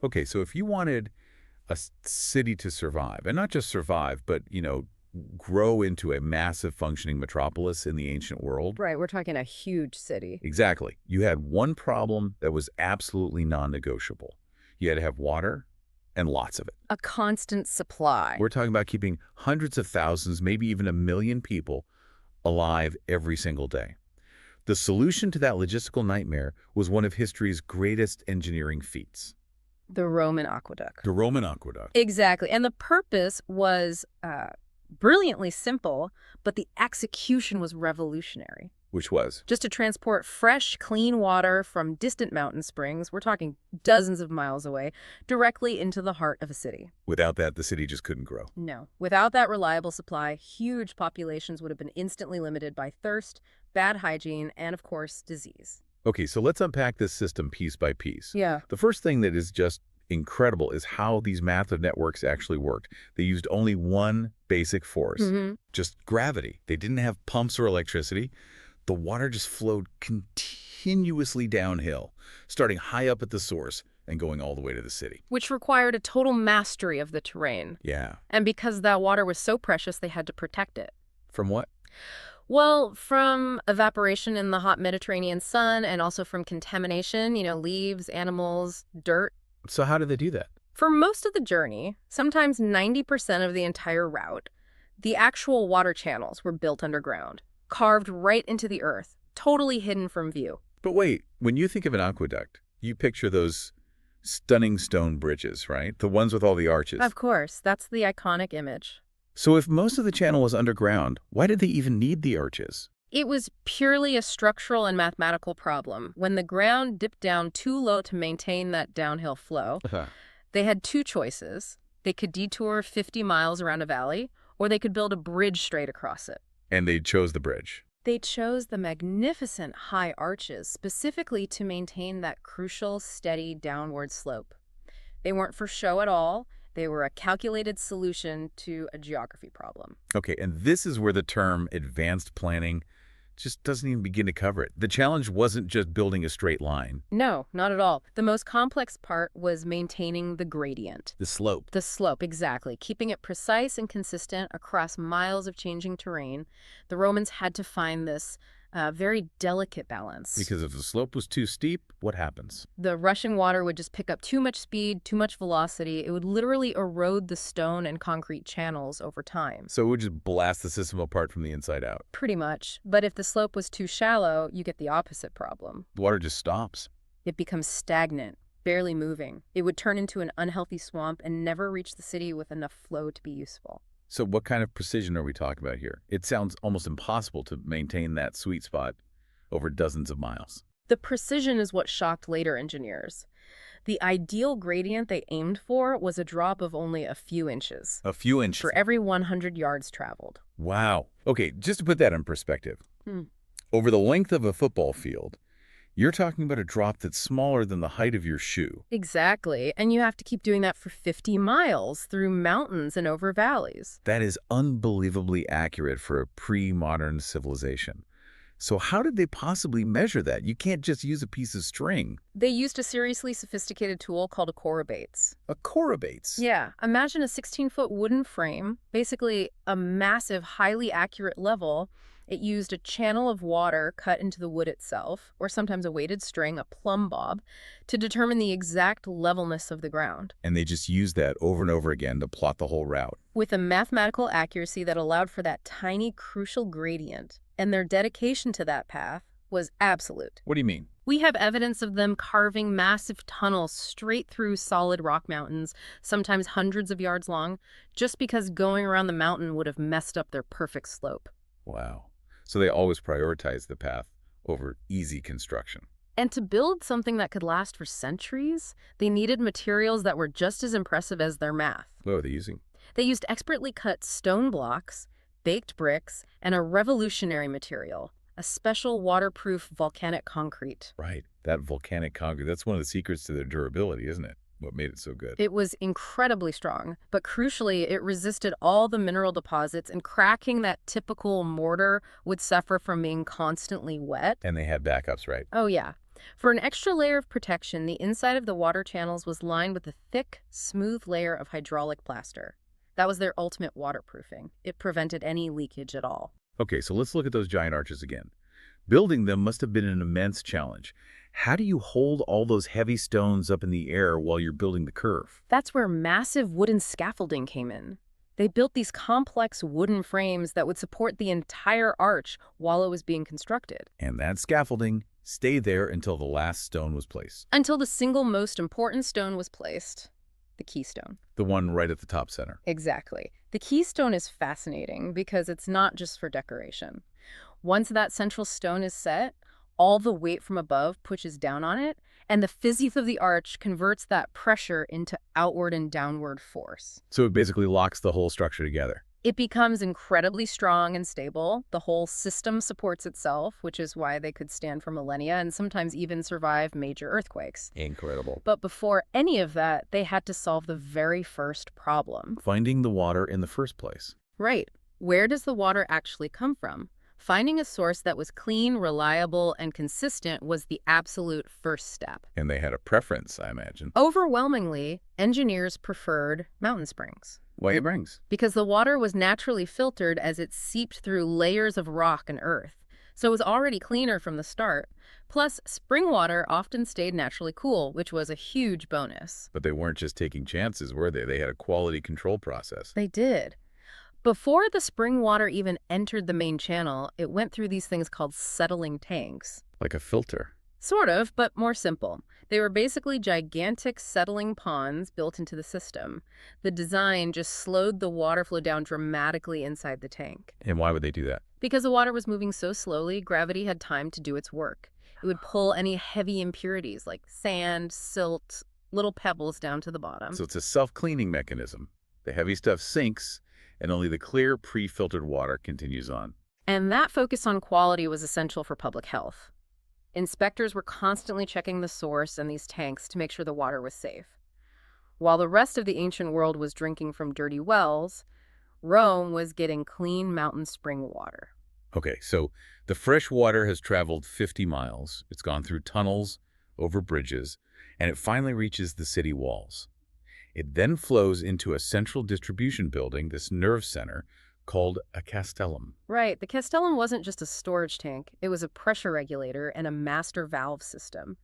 Okay, so if you wanted a city to survive, and not just survive, but, grow into a massive functioning metropolis in the ancient world. Right, we're talking a huge city. Exactly. You had one problem that was absolutely non-negotiable. You had to have water and lots of it. A constant supply. We're talking about keeping hundreds of thousands, maybe even 1 million people alive every single day. The solution to that logistical nightmare was one of history's greatest engineering feats. The Roman aqueduct. The Roman aqueduct. Exactly. And the purpose was brilliantly simple, but the execution was revolutionary. Which was? Just to transport fresh, clean water from distant mountain springs, we're talking dozens of miles away, directly into the heart of a city. Without that, the city just couldn't grow. No. Without that reliable supply, huge populations would have been instantly limited by thirst, bad hygiene, and, of course, disease. Okay, so let's unpack this system piece by piece. Yeah. The first thing that is just incredible is how these massive networks actually worked. They used only one basic force, just gravity. They didn't have pumps or electricity. The water just flowed continuously downhill, starting high up at the source and going all the way to the city. Which required a total mastery of the terrain. Yeah. And because that water was so precious, they had to protect it. From what? Well, from evaporation in the hot Mediterranean sun and also from contamination, leaves, animals, dirt. So how did they do that? For most of the journey, sometimes 90% of the entire route, the actual water channels were built underground, carved right into the earth, totally hidden from view. But wait, when you think of an aqueduct, you picture those stunning stone bridges, right? The ones with all the arches. Of course, that's the iconic image. So if most of the channel was underground, why did they even need the arches? It was purely a structural and mathematical problem. When the ground dipped down too low to maintain that downhill flow, they had two choices. They could detour 50 miles around a valley, or they could build a bridge straight across it. And they chose the bridge. They chose the magnificent high arches specifically to maintain that crucial, steady downward slope. They weren't for show at all. They were a calculated solution to a geography problem. Okay, and this is where the term advanced planning just doesn't even begin to cover it. The challenge wasn't just building a straight line. No, not at all. The most complex part was maintaining the gradient. The slope. The slope, exactly. Keeping it precise and consistent across miles of changing terrain. The Romans had to find this very delicate balance. Because if the slope was too steep, what happens? The rushing water would just pick up too much speed, too much velocity. It would literally erode the stone and concrete channels over time. So it would just blast the system apart from the inside out. Pretty much. But if the slope was too shallow, you get the opposite problem. The water just stops. It becomes stagnant, barely moving. It would turn into an unhealthy swamp and never reach the city with enough flow to be useful. So what kind of precision are we talking about here? It sounds almost impossible to maintain that sweet spot over dozens of miles. The precision is what shocked later engineers. The ideal gradient they aimed for was a drop of only a few inches. A few inches. For every 100 yards traveled. Wow. Okay, just to put that in perspective. Over the length of a football field, you're talking about a drop that's smaller than the height of your shoe. Exactly. And you have to keep doing that for 50 miles through mountains and over valleys. That is unbelievably accurate for a pre-modern civilization. So how did they possibly measure that? You can't just use a piece of string. They used a seriously sophisticated tool called a chorobates. A chorobates? Yeah. Imagine a 16-foot wooden frame, basically a massive, highly accurate level. It used a channel of water cut into the wood itself, or sometimes a weighted string, a plumb bob, to determine the exact levelness of the ground. And they just used that over and over again to plot the whole route. With a mathematical accuracy that allowed for that tiny, crucial gradient. And their dedication to that path was absolute. What do you mean? We have evidence of them carving massive tunnels straight through solid rock mountains, sometimes hundreds of yards long, just because going around the mountain would have messed up their perfect slope. Wow. So they always prioritized the path over easy construction. And to build something that could last for centuries, they needed materials that were just as impressive as their math. What were they using? They used expertly cut stone blocks, baked bricks, and a revolutionary material, a special waterproof volcanic concrete. Right. That volcanic concrete, that's one of the secrets to their durability, isn't it? What made it so good? It was incredibly strong, but crucially, it resisted all the mineral deposits, and cracking that typical mortar would suffer from being constantly wet. And they had backups, right? Oh, yeah. For an extra layer of protection, the inside of the water channels was lined with a thick, smooth layer of hydraulic plaster. That was their ultimate waterproofing. It prevented any leakage at all. Okay, so let's look at those giant arches again. Building them must have been an immense challenge. How do you hold all those heavy stones up in the air while you're building the curve? That's where massive wooden scaffolding came in. They built these complex wooden frames that would support the entire arch while it was being constructed. And that scaffolding stayed there until the last stone was placed. Until the single most important stone was placed, the keystone. The one right at the top center. Exactly. The keystone is fascinating because it's not just for decoration. Once that central stone is set, all the weight from above pushes down on it, and the physics of the arch converts that pressure into outward and downward force. So it basically locks the whole structure together. It becomes incredibly strong and stable. The whole system supports itself, which is why they could stand for millennia and sometimes even survive major earthquakes. Incredible. But before any of that, they had to solve the very first problem. Finding the water in the first place. Right. Where does the water actually come from? Finding a source that was clean, reliable, and consistent was the absolute first step. And they had a preference, I imagine. Overwhelmingly, engineers preferred mountain springs. Why springs? Because the water was naturally filtered as it seeped through layers of rock and earth. So it was already cleaner from the start. Plus, spring water often stayed naturally cool, which was a huge bonus. But they weren't just taking chances, were they? They had a quality control process. They did. Before the spring water even entered the main channel, it went through these things called settling tanks. Like a filter. Sort of, but more simple. They were basically gigantic settling ponds built into the system. The design just slowed the water flow down dramatically inside the tank. And why would they do that? Because the water was moving so slowly, gravity had time to do its work. It would pull any heavy impurities like sand, silt, little pebbles down to the bottom. So it's a self-cleaning mechanism. The heavy stuff sinks, and only the clear, pre-filtered water continues on. And that focus on quality was essential for public health. Inspectors were constantly checking the source and these tanks to make sure the water was safe. While the rest of the ancient world was drinking from dirty wells, Rome was getting clean mountain spring water. Okay, so the fresh water has traveled 50 miles. It's gone through tunnels, over bridges, and it finally reaches the city walls. It then flows into a central distribution building, this nerve center, called a castellum. Right. The castellum wasn't just a storage tank. It was a pressure regulator and a master valve system.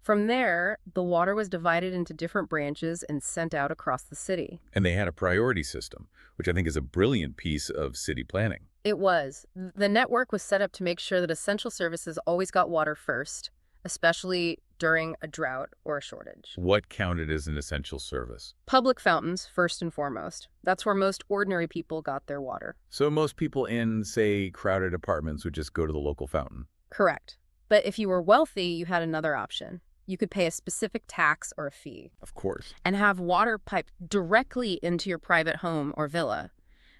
From there, the water was divided into different branches and sent out across the city. And they had a priority system, which I think is a brilliant piece of city planning. It was. The network was set up to make sure that essential services always got water first, especially during a drought or a shortage. What counted as an essential service? Public fountains, first and foremost. That's where most ordinary people got their water. So most people in, say, crowded apartments would just go to the local fountain. Correct. But if you were wealthy, you had another option. You could pay a specific tax or a fee. Of course. And have water piped directly into your private home or villa.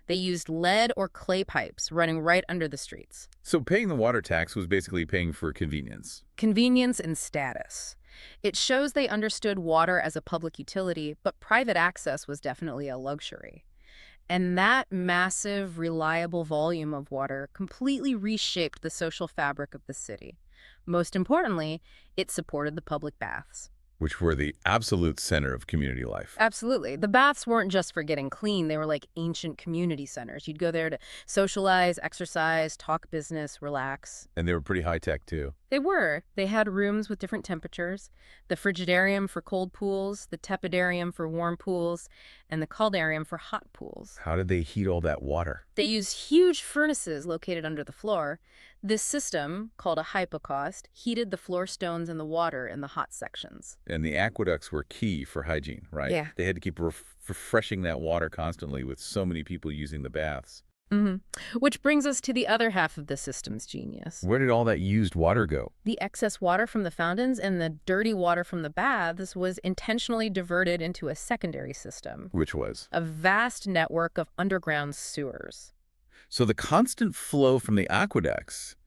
They used lead or clay pipes running right under the streets. So paying the water tax was basically paying for convenience. Convenience and status. It shows they understood water as a public utility, but private access was definitely a luxury. And that massive, reliable volume of water completely reshaped the social fabric of the city. Most importantly, it supported the public baths. Which were the absolute center of community life. Absolutely. The baths weren't just for getting clean. They were like ancient community centers. You'd go there to socialize, exercise, talk business, relax. And they were pretty high-tech, too. They were. They had rooms with different temperatures, the frigidarium for cold pools, the tepidarium for warm pools, and the caldarium for hot pools. How did they heat all that water? They used huge furnaces located under the floor. This system, called a hypocaust, heated the floor stones and the water in the hot sections. And the aqueducts were key for hygiene, right? Yeah. They had to keep refreshing that water constantly with so many people using the baths. Which brings us to the other half of the system's genius. Where did all that used water go? The excess water from the fountains and the dirty water from the baths was intentionally diverted into a secondary system. Which was? A vast network of underground sewers. So the constant flow from the aqueducts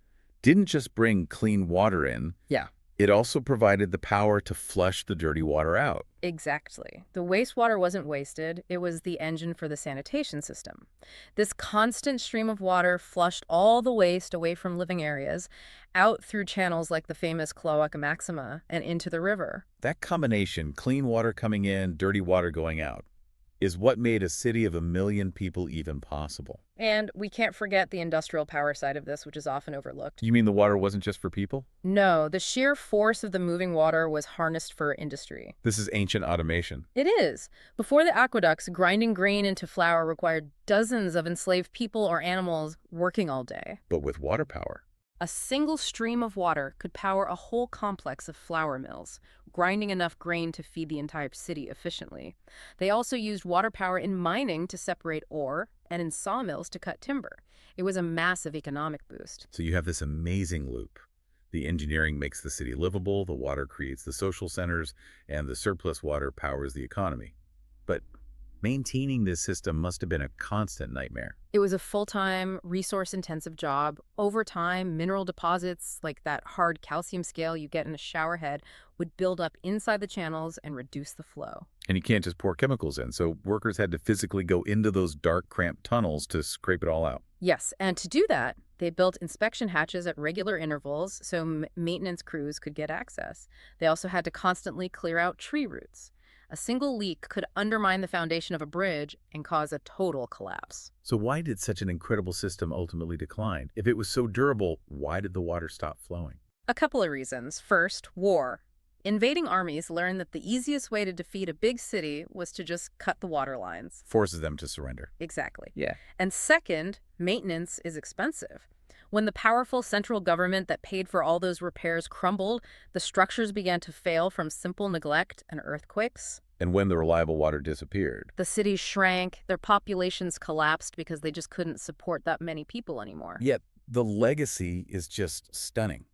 didn't just bring clean water in. Yeah. It also provided the power to flush the dirty water out. Exactly. The wastewater wasn't wasted, it was the engine for the sanitation system. This constant stream of water flushed all the waste away from living areas, out through channels like the famous Cloaca Maxima and into the river. That combination, clean water coming in, dirty water going out, is what made a city of 1 million people even possible. And we can't forget the industrial power side of this, which is often overlooked. You mean the water wasn't just for people? No, the sheer force of the moving water was harnessed for industry. This is ancient automation. It is. Before the aqueducts, grinding grain into flour required dozens of enslaved people or animals working all day. But with water power. A single stream of water could power a whole complex of flour mills, grinding enough grain to feed the entire city efficiently. They also used water power in mining to separate ore and in sawmills to cut timber. It was a massive economic boost. So you have this amazing loop. The engineering makes the city livable, the water creates the social centers, and the surplus water powers the economy. But maintaining this system must have been a constant nightmare. It was a full-time, resource-intensive job. Over time, mineral deposits, like that hard calcium scale you get in a shower head, would build up inside the channels and reduce the flow. And you can't just pour chemicals in, so workers had to physically go into those dark, cramped tunnels to scrape it all out. Yes, and to do that, they built inspection hatches at regular intervals so maintenance crews could get access. They also had to constantly clear out tree roots. A single leak could undermine the foundation of a bridge and cause a total collapse. So why did such an incredible system ultimately decline? If it was so durable, why did the water stop flowing? A couple of reasons. First, war. Invading armies learned that the easiest way to defeat a big city was to just cut the water lines. Forces them to surrender. Exactly. Yeah. And second, maintenance is expensive. When the powerful central government that paid for all those repairs crumbled, the structures began to fail from simple neglect and earthquakes. And when the reliable water disappeared, The cities shrank, their populations collapsed because they just couldn't support that many people anymore. yet the legacy is just stunning.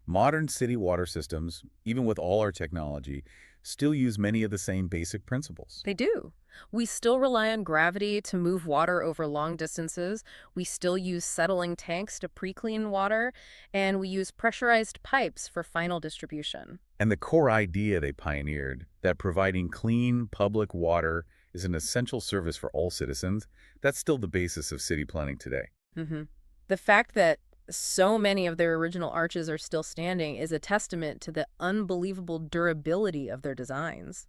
Modern city water systems, even with all our technology, still use many of the same basic principles. They do. We still rely on gravity to move water over long distances. We still use settling tanks to pre-clean water, and we use pressurized pipes for final distribution. And the core idea they pioneered, that providing clean public water is an essential service for all citizens, that's still the basis of city planning today. The fact that so many of their original arches are still standing is a testament to the unbelievable durability of their designs.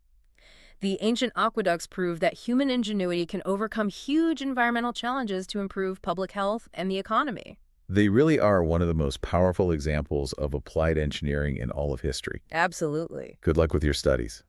The ancient aqueducts prove that human ingenuity can overcome huge environmental challenges to improve public health and the economy. They really are one of the most powerful examples of applied engineering in all of history. Absolutely. Good luck with your studies.